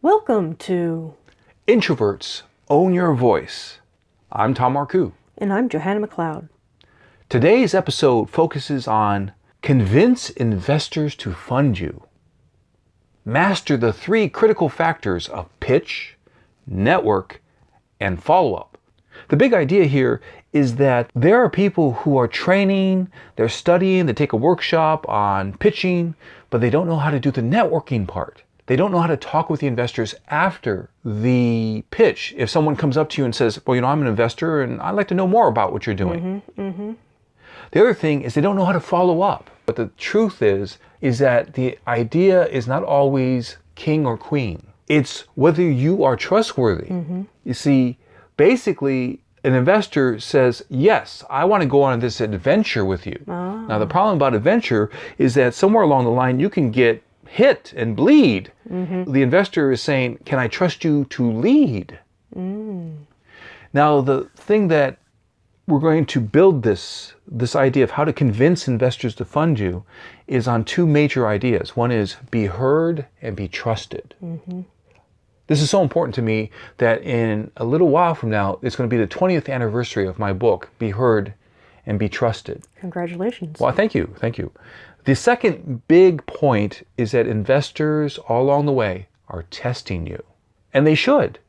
Welcome to Introverts, Own Your Voice. I'm Tom Marcoux. And I'm Johanna McLeod. Today's episode focuses on convince investors to fund you. Master the 3 critical factors of pitch, network, and follow-up. The big idea here is that there are people who are training, they're studying, they take a workshop on pitching, but they don't know how to do the networking part. They don't know how to talk with the investors after the pitch. If someone comes up to you and says, well, I'm an investor and I'd like to know more about what you're doing. The other thing is they don't know how to follow up. But the truth is that the idea is not always king or queen. It's whether you are trustworthy. You see, basically, an investor says, yes, I want to go on this adventure with you. Now, the problem about adventure is that somewhere along the line, you can get hit and bleed. The investor is saying, can I trust you to lead? Now, the thing that we're going to build this idea of how to convince investors to fund you is on 2 major ideas. One is be heard and be trusted. This is so important to me that in a little while from now, it's going to be the 20th anniversary of my book, Be Heard and Be Trusted. Congratulations. Well, thank you. Thank you. The second big point is that investors all along the way are testing you. And they should.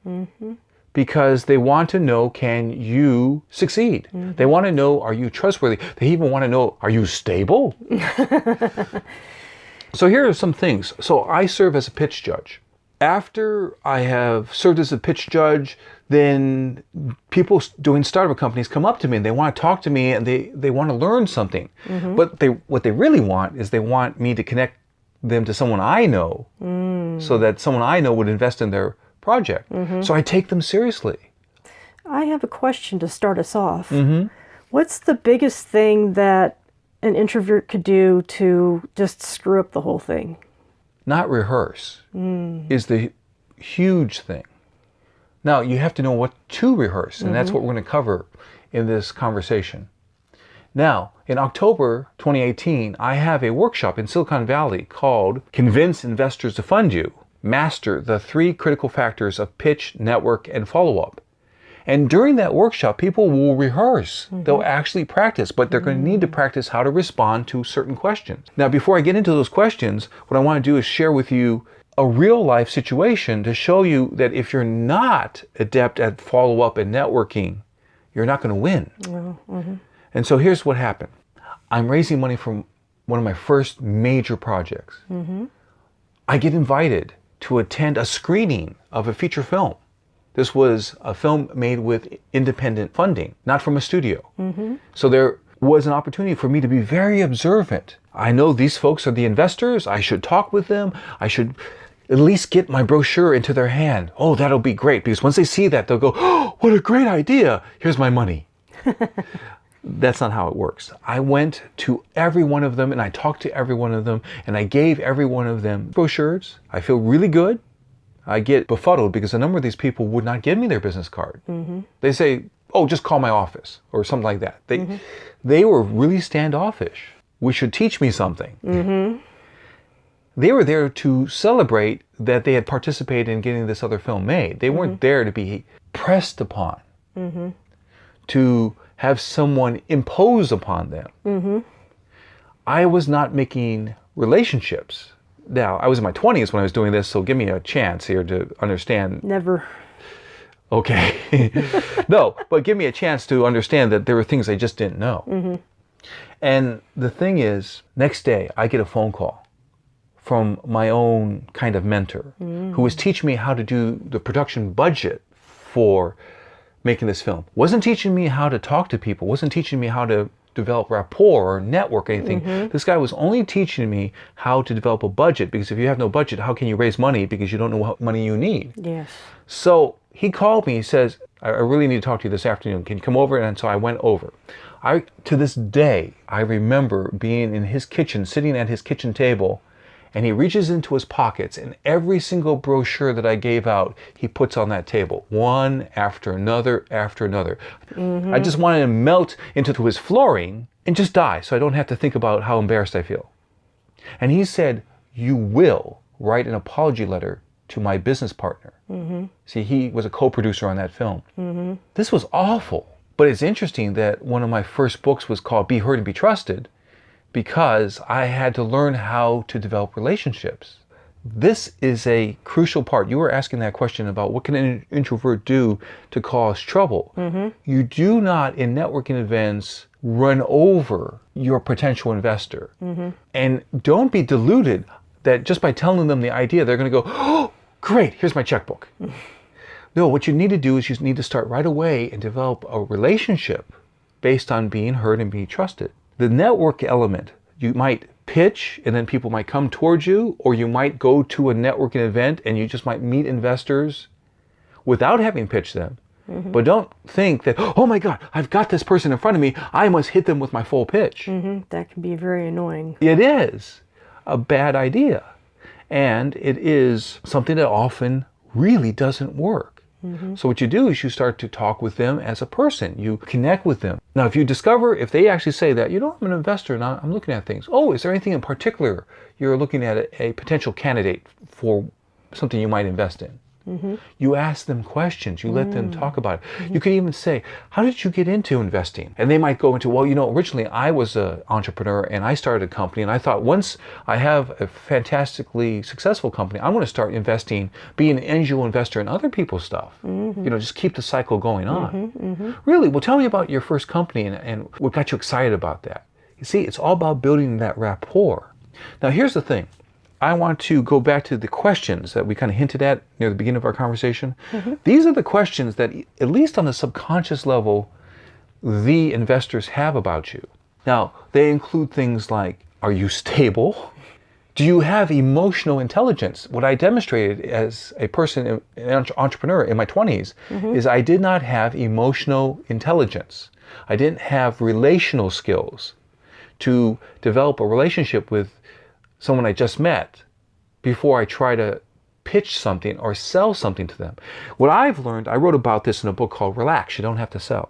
Because they want to know, can you succeed? They want to know, are you trustworthy? They even want to know, are you stable? So here are some things. So I serve as a pitch judge. After I have served as a pitch judge, then people doing startup companies come up to me and they want to talk to me and they want to learn something. But what they really want is they want me to connect them to someone I know so that someone I know would invest in their project. So I take them seriously. I have a question to start us off. What's the biggest thing that an introvert could do to just screw up the whole thing? Not rehearse is the huge thing. Now, you have to know what to rehearse, and that's what we're going to cover in this conversation. Now, in October 2018, I have a workshop in Silicon Valley called Convince Investors to Fund You. Master the 3 critical factors of pitch, network, and follow-up. And during that workshop, people will rehearse. They'll actually practice, but they're going to need to practice how to respond to certain questions. Now, before I get into those questions, what I want to do is share with you a real-life situation to show you that if you're not adept at follow-up and networking, you're not going to win. And so here's what happened. I'm raising money from one of my first major projects. I get invited to attend a screening of a feature film. This was a film made with independent funding, not from a studio. So there was an opportunity for me to be very observant. I know these folks are the investors. I should talk with them. I should at least get my brochure into their hand. Oh, that'll be great. Because once they see that, they'll go, oh, what a great idea. Here's my money. That's not how it works. I went to every one of them and I talked to every one of them and I gave every one of them brochures. I feel really good. I get befuddled because a number of these people would not give me their business card. They say, oh, just call my office or something like that. They were really standoffish. Which should teach me something. They were there to celebrate that they had participated in getting this other film made. They weren't there to be pressed upon, to have someone impose upon them. I was not making relationships. Now, I was in my 20s when I was doing this, so give me a chance here to understand. Never. Okay. No, but give me a chance to understand that there were things I just didn't know. And the thing is, next day, I get a phone call from my own kind of mentor who was teaching me how to do the production budget for making this film. Wasn't teaching me how to talk to people, wasn't teaching me how to develop rapport or network anything. This guy was only teaching me how to develop a budget, because if you have no budget, how can you raise money because you don't know what money you need? Yes. So he called me, he says, I really need to talk to you this afternoon. Can you come over? And so I went over. To this day, I remember being in his kitchen, sitting at his kitchen table, and he reaches into his pockets, and every single brochure that I gave out, he puts on that table, one after another after another. I just wanted to melt into his flooring and just die so I don't have to think about how embarrassed I feel. And he said, you will write an apology letter to my business partner. See, he was a co-producer on that film. This was awful. But it's interesting that one of my first books was called Be Heard and Be Trusted, because I had to learn how to develop relationships. This is a crucial part. You were asking that question about what can an introvert do to cause trouble. You do not, in networking events, run over your potential investor. And don't be deluded that just by telling them the idea, they're going to go, oh, great, here's my checkbook. No, what you need to do is you need to start right away and develop a relationship based on being heard and being trusted. The network element, you might pitch and then people might come towards you, or you might go to a networking event and you just might meet investors without having pitched them. But don't think that, oh my God, I've got this person in front of me, I must hit them with my full pitch. That can be very annoying. It is a bad idea. And it is something that often really doesn't work. So what you do is you start to talk with them as a person. You connect with them. Now, if you discover, if they actually say that, you know, I'm an investor and I'm looking at things. Oh, is there anything in particular you're looking at a potential candidate for something you might invest in? You ask them questions. You let them talk about it. You could even say, how did you get into investing? And they might go into, well, you know, originally I was an entrepreneur and I started a company and I thought once I have a fantastically successful company, I'm going to start investing, be an angel investor in other people's stuff. You know, just keep the cycle going on. Really? Well, tell me about your first company and what got you excited about that. You see, it's all about building that rapport. Now, here's the thing. I want to go back to the questions that we kind of hinted at near the beginning of our conversation. These are the questions that, at least on the subconscious level, the investors have about you. Now, they include things like, are you stable? Do you have emotional intelligence? What I demonstrated as a person, an entrepreneur in my 20s, is I did not have emotional intelligence. I didn't have relational skills to develop a relationship with someone I just met before I try to pitch something or sell something to them. What I've learned, I wrote about this in a book called Relax, You Don't Have to Sell,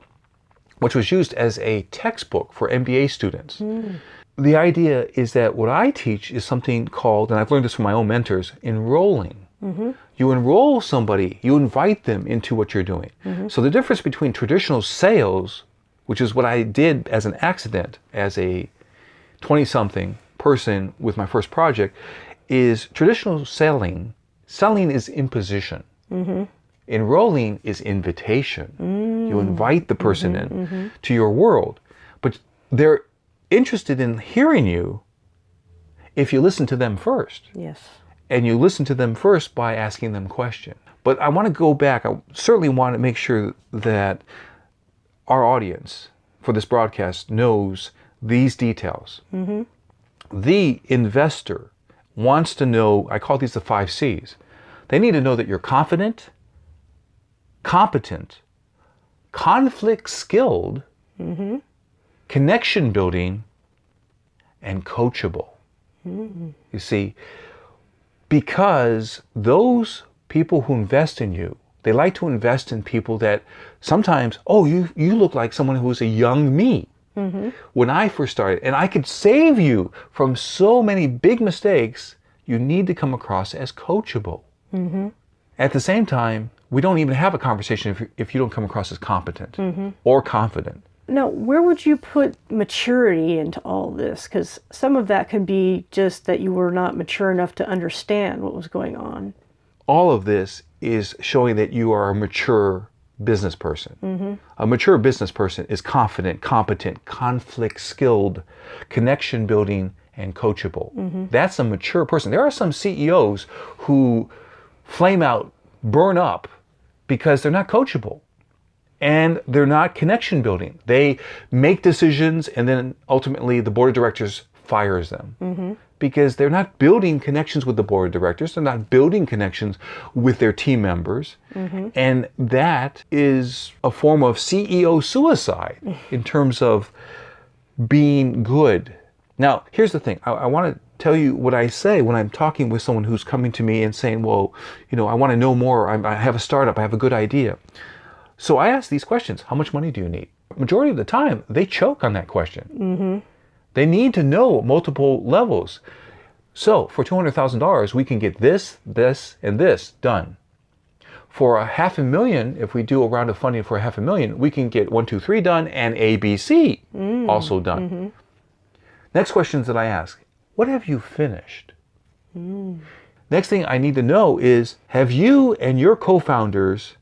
which was used as a textbook for MBA students. The idea is that what I teach is something called, and I've learned this from my own mentors, enrolling. You enroll somebody, you invite them into what you're doing. So the difference between traditional sales, which is what I did as an accident, as a 20-something person with my first project, is traditional selling. Selling is imposition. Enrolling is invitation. You invite the person in to your world, but they're interested in hearing you if you listen to them first. Yes. And you listen to them first by asking them questions. But I want to go back. I certainly want to make sure that our audience for this broadcast knows these details. The investor wants to know, I call these the 5 C's. They need to know that you're confident, competent, conflict skilled, connection building, and coachable. You see, because those people who invest in you, they like to invest in people that sometimes, oh, you look like someone who was a young me. When I first started, and I could save you from so many big mistakes, you need to come across as coachable. At the same time, we don't even have a conversation if you don't come across as competent or confident. Now, where would you put maturity into all this? Because some of that could be just that you were not mature enough to understand what was going on. All of this is showing that you are a mature business person. A mature business person is confident, competent, conflict skilled, connection building, and coachable. That's a mature person. There are some CEOs who flame out, burn up, because they're not coachable and they're not connection building. They make decisions and then ultimately the board of directors fires them. Because they're not building connections with the board of directors. They're not building connections with their team members. And that is a form of CEO suicide in terms of being good. Now, here's the thing. I want to tell you what I say when I'm talking with someone who's coming to me and saying, well, you know, I want to know more. I have a startup. I have a good idea. So I ask these questions. How much money do you need? Majority of the time, they choke on that question. They need to know multiple levels. So for $200,000, we can get this, this, and this done. For $500,000, if we do a round of funding for $500,000, we can get 1, 2, 3 done and A, B, C also done. Mm-hmm. Next questions that I ask, what have you finished? Next thing I need to know is, have you and your co-founders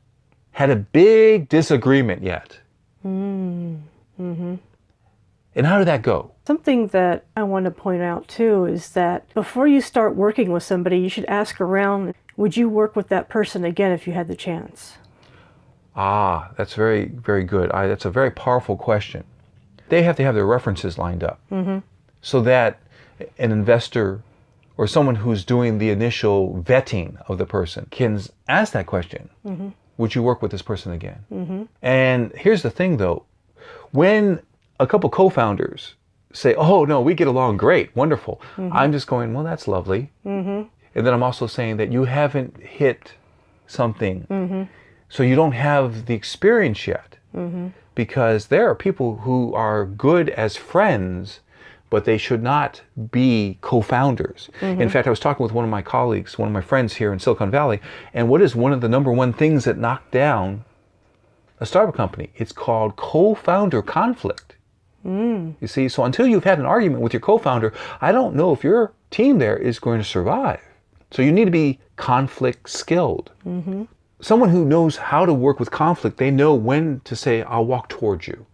had a big disagreement yet? Mm-hmm. And how did that go? Something that I want to point out too is that before you start working with somebody, you should ask around, would you work with that person again if you had the chance? Ah, that's very, very good. That's a very powerful question. They have to have their references lined up so that an investor or someone who's doing the initial vetting of the person can ask that question. Would you work with this person again? And here's the thing though, when a couple co-founders say, oh no, we get along great, wonderful. I'm just going, well, that's lovely. And then I'm also saying that you haven't hit something. So you don't have the experience yet. Because there are people who are good as friends, but they should not be co-founders. In fact, I was talking with one of my colleagues, one of my friends here in Silicon Valley, and what is one of the number one things that knock down a startup company? It's called co-founder conflict. You see, so until you've had an argument with your co-founder, I don't know if your team there is going to survive. So you need to be conflict skilled. Someone who knows how to work with conflict, they know when to say, I'll walk towards you,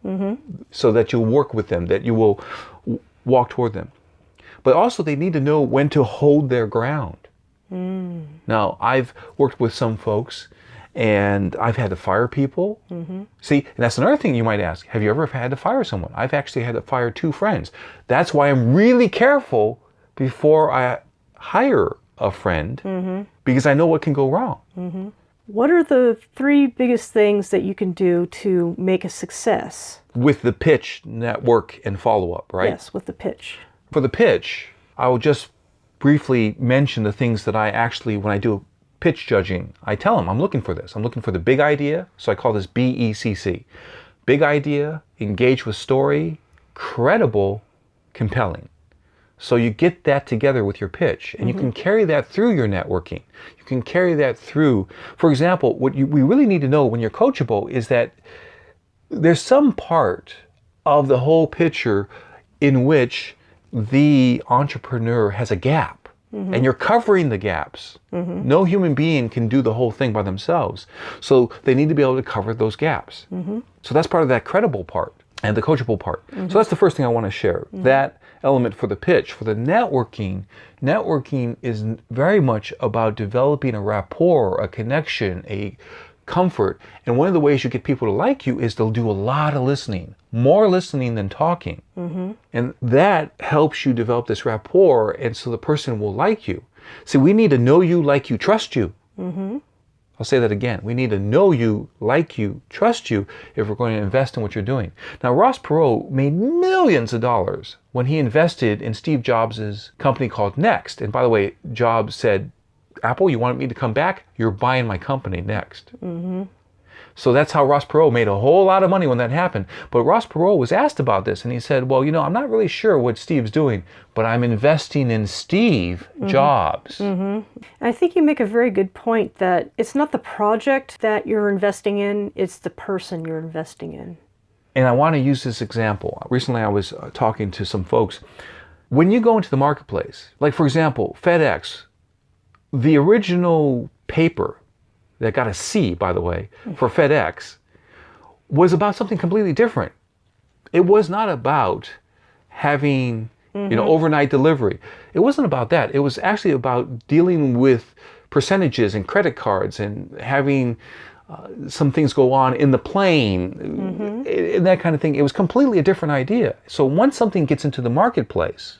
so that you'll work with them, that you will walk toward them. But also they need to know when to hold their ground. Now, I've worked with some folks and I've had to fire people. See, and that's another thing you might ask. Have you ever had to fire someone? I've actually had to fire 2 friends. That's why I'm really careful before I hire a friend, because I know what can go wrong. What are the 3 biggest things that you can do to make a success? With the pitch, network, and follow-up, right? Yes, with the pitch. For the pitch, I will just briefly mention the things that I actually, when I do pitch judging, I tell them, I'm looking for this. I'm looking for the big idea. So I call this BECC. Big idea, engage with story, credible, compelling. So you get that together with your pitch, and you can carry that through your networking. You can carry that through, for example, what we really need to know when you're coachable is that there's some part of the whole picture in which the entrepreneur has a gap. And you're covering the gaps. No human being can do the whole thing by themselves. So they need to be able to cover those gaps. So that's part of that credible part and the coachable part. So that's the first thing I want to share. That element for the pitch. For the networking is very much about developing a rapport, a connection, a comfort. And one of the ways you get people to like you is they'll do a lot of listening, more listening than talking. And that helps you develop this rapport, and so the person will like you. See, we need to know you, like you, trust you. I'll say that again. We need to know you, like you, trust you if we're going to invest in what you're doing. Now, Ross Perot made millions of dollars when he invested in Steve Jobs' company called Next. And by the way, Jobs said, Apple, you want me to come back? You're buying my company next. So that's how Ross Perot made a whole lot of money when that happened. But Ross Perot was asked about this, and he said, well, I'm not really sure what Steve's doing, but I'm investing in Steve Jobs. I think you make a very good point that it's not the project that you're investing in, it's the person you're investing in. And I want to use this example. Recently I was talking to some folks. When you go into the marketplace, like for example, FedEx, the original paper that got a C, by the way, for FedEx, was about something completely different. It was not about having, overnight delivery. It wasn't about that. It was actually about dealing with percentages and credit cards and having some things go on in the plane, and that kind of thing. It was completely a different idea. So once something gets into the marketplace,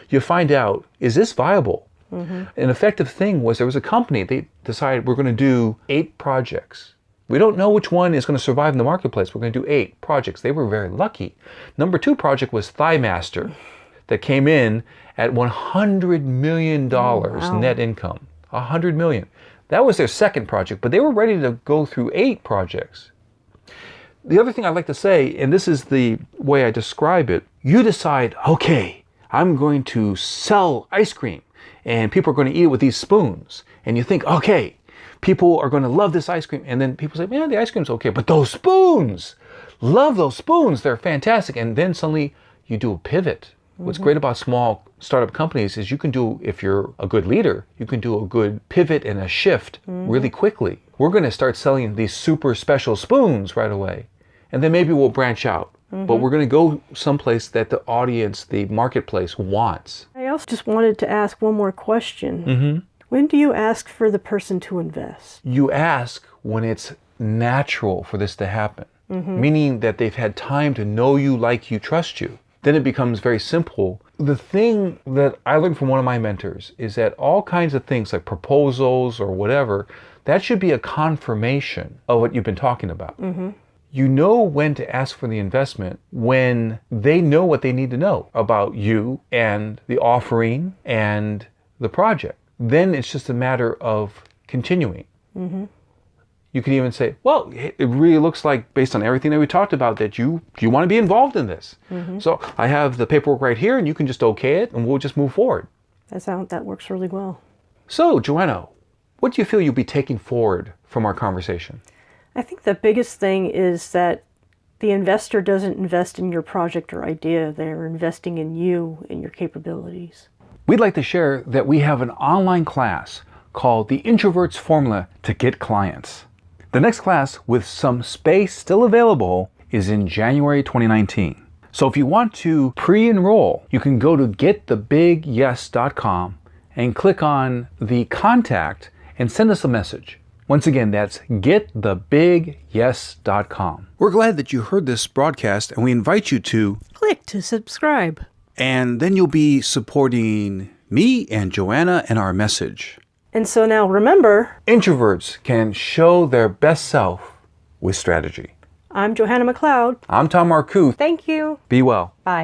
you find out, is this viable? An effective thing was there was a company, they decided we're going to do 8 projects. We don't know which one is going to survive in the marketplace. We're going to do 8 projects. They were very lucky. Number 2 project was Thigh Master that came in at $100 million net income. $100 million. That was their second project, but they were ready to go through 8 projects. The other thing I'd like to say, and this is the way I describe it, you decide, okay, I'm going to sell ice cream and people are going to eat it with these spoons. And you think, okay, people are going to love this ice cream. And then people say, man, the ice cream's okay, but those spoons, love those spoons. They're fantastic. And then suddenly you do a pivot. What's great about small startup companies is you can do, if you're a good leader, you can do a good pivot and a shift really quickly. We're going to start selling these super special spoons right away. And then maybe we'll branch out. But we're going to go someplace that the audience, the marketplace wants. I also just wanted to ask one more question. When do you ask for the person to invest? You ask when it's natural for this to happen, meaning that they've had time to know you, like you, trust you. Then it becomes very simple. The thing that I learned from one of my mentors is that all kinds of things like proposals or whatever, that should be a confirmation of what you've been talking about. You know when to ask for the investment when they know what they need to know about you and the offering and the project. Then it's just a matter of continuing. You can even say, well, it really looks like, based on everything that we talked about, that you want to be involved in this. So I have the paperwork right here, and you can just okay it, and we'll just move forward. That works really well. So, Johanna, what do you feel you'll be taking forward from our conversation? I think the biggest thing is that the investor doesn't invest in your project or idea. They're investing in you and your capabilities. We'd like to share that we have an online class called the Introverts Formula to Get Clients. The next class, with some space still available, is in January 2019. So if you want to pre-enroll, you can go to getthebigyes.com and click on the contact and send us a message. Once again, that's getthebigyes.com. We're glad that you heard this broadcast, and we invite you to Click to subscribe. And then you'll be supporting me and Johanna and our message. And so now remember, Introverts can show their best self with strategy. I'm Johanna McLeod. I'm Tom Marcoux. Thank you. Be well. Bye.